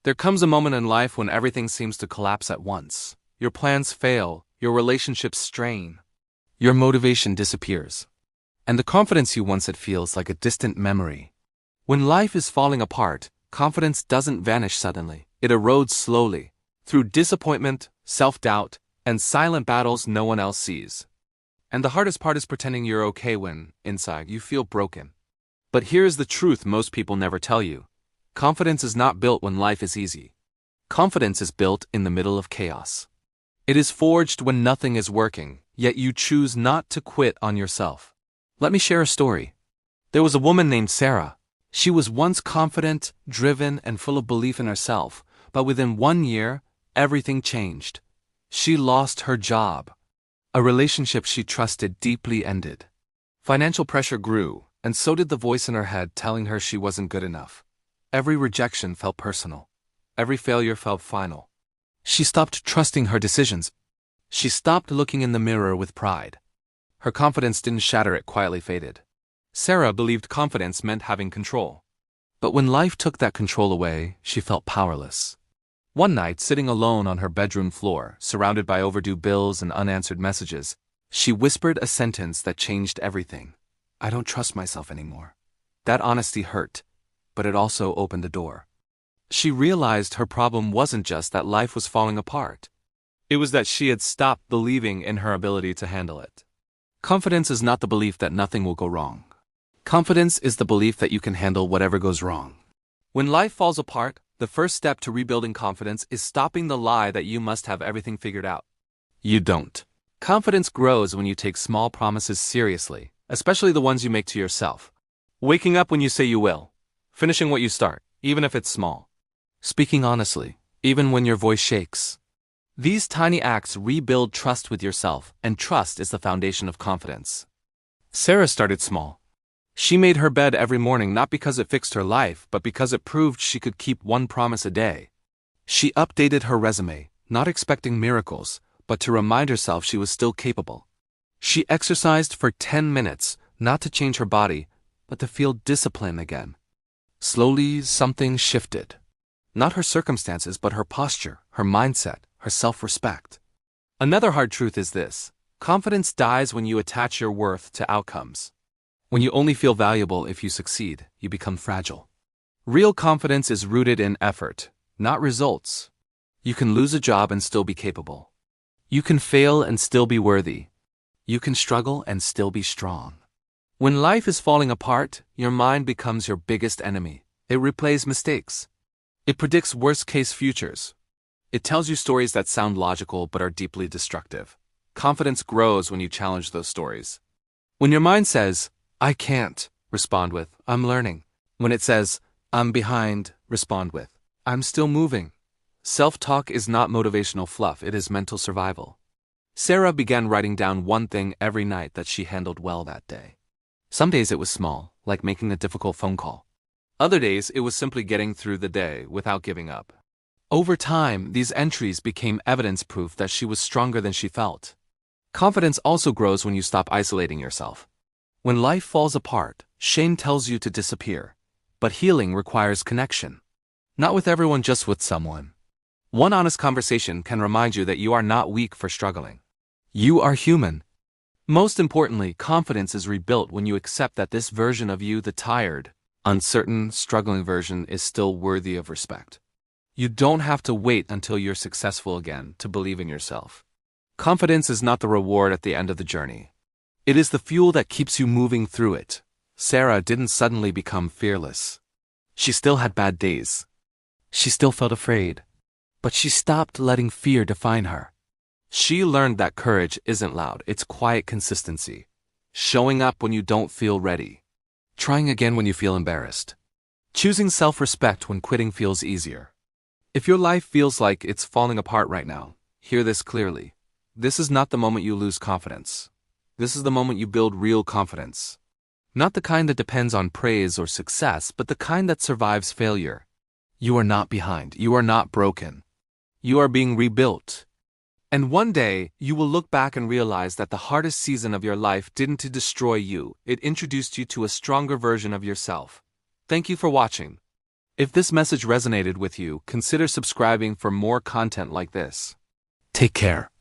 There comes a moment in life when everything seems to collapse at once. Your plans fail, your relationships strain, your motivation disappears, and the confidence you once had feels like a distant memory. When life is falling apart, confidence doesn't vanish suddenly. It erodes slowly, through disappointment, self-doubt, and silent battles no one else sees. And the hardest part is pretending you're okay when, inside, you feel broken. But here's the truth most people never tell you. Confidence is not built when life is easy. Confidence is built in the middle of chaos. It is forged when nothing is working, yet you choose not to quit on yourself. Let me share a story. There was a woman named Sarah. She was once confident, driven, and full of belief in herself, but within 1 year, everything changed. She lost her job. A relationship she trusted deeply ended. Financial pressure grew, and so did the voice in her head telling her she wasn't good enough. Every rejection felt personal. Every failure felt final. She stopped trusting her decisions. She stopped looking in the mirror with pride. Her confidence didn't shatter, it quietly faded. Sarah believed confidence meant having control. But when life took that control away, she felt powerless. One night, sitting alone on her bedroom floor, surrounded by overdue bills and unanswered messages, she whispered a sentence that changed everything. "I don't trust myself anymore." That honesty hurt, but it also opened a door. She realized her problem wasn't just that life was falling apart. It was that she had stopped believing in her ability to handle it. Confidence is not the belief that nothing will go wrong. Confidence is the belief that you can handle whatever goes wrong. When life falls apart, the first step to rebuilding confidence is stopping the lie that you must have everything figured out. You don't. Confidence grows when you take small promises seriously, especially the ones you make to yourself. Waking up when you say you will. Finishing what you start, even if it's small. Speaking honestly, even when your voice shakes. These tiny acts rebuild trust with yourself, and trust is the foundation of confidence. Sarah started small. She made her bed every morning not because it fixed her life, but because it proved she could keep one promise a day. She updated her resume, not expecting miracles, but to remind herself she was still capable. She exercised for 10 minutes, not to change her body, but to feel discipline again. Slowly, something shifted. Not her circumstances, but her posture, her mindset, her self-respect. Another hard truth is this: confidence dies when you attach your worth to outcomes. When you only feel valuable if you succeed, you become fragile. Real confidence is rooted in effort, not results. You can lose a job and still be capable. You can fail and still be worthy. You can struggle and still be strong. When life is falling apart, your mind becomes your biggest enemy. It replays mistakes. It predicts worst-case futures. It tells you stories that sound logical but are deeply destructive. Confidence grows when you challenge those stories. When your mind says, "I can't," respond with, "I'm learning." When it says, "I'm behind," respond with, "I'm still moving." Self-talk is not motivational fluff, it is mental survival. Sarah began writing down one thing every night that she handled well that day. Some days it was small, like making a difficult phone call. Other days it was simply getting through the day without giving up. Over time, these entries became evidence proof that she was stronger than she felt. Confidence also grows when you stop isolating yourself. When life falls apart, shame tells you to disappear. But healing requires connection. Not with everyone, just with someone. One honest conversation can remind you that you are not weak for struggling. You are human. Most importantly, confidence is rebuilt when you accept that this version of you, the tired, uncertain, struggling version, is still worthy of respect. You don't have to wait until you're successful again to believe in yourself. Confidence is not the reward at the end of the journey. It is the fuel that keeps you moving through it. Sarah didn't suddenly become fearless. She still had bad days. She still felt afraid. But she stopped letting fear define her. She learned that courage isn't loud, it's quiet consistency. Showing up when you don't feel ready. Trying again when you feel embarrassed. Choosing self-respect when quitting feels easier. If your life feels like it's falling apart right now, hear this clearly. This is not the moment you lose confidence. This is the moment you build real confidence. Not the kind that depends on praise or success, but the kind that survives failure. You are not behind. You are not broken. You are being rebuilt. And one day, you will look back and realize that the hardest season of your life didn't to destroy you, it introduced you to a stronger version of yourself. Thank you for watching. If this message resonated with you, consider subscribing for more content like this. Take care.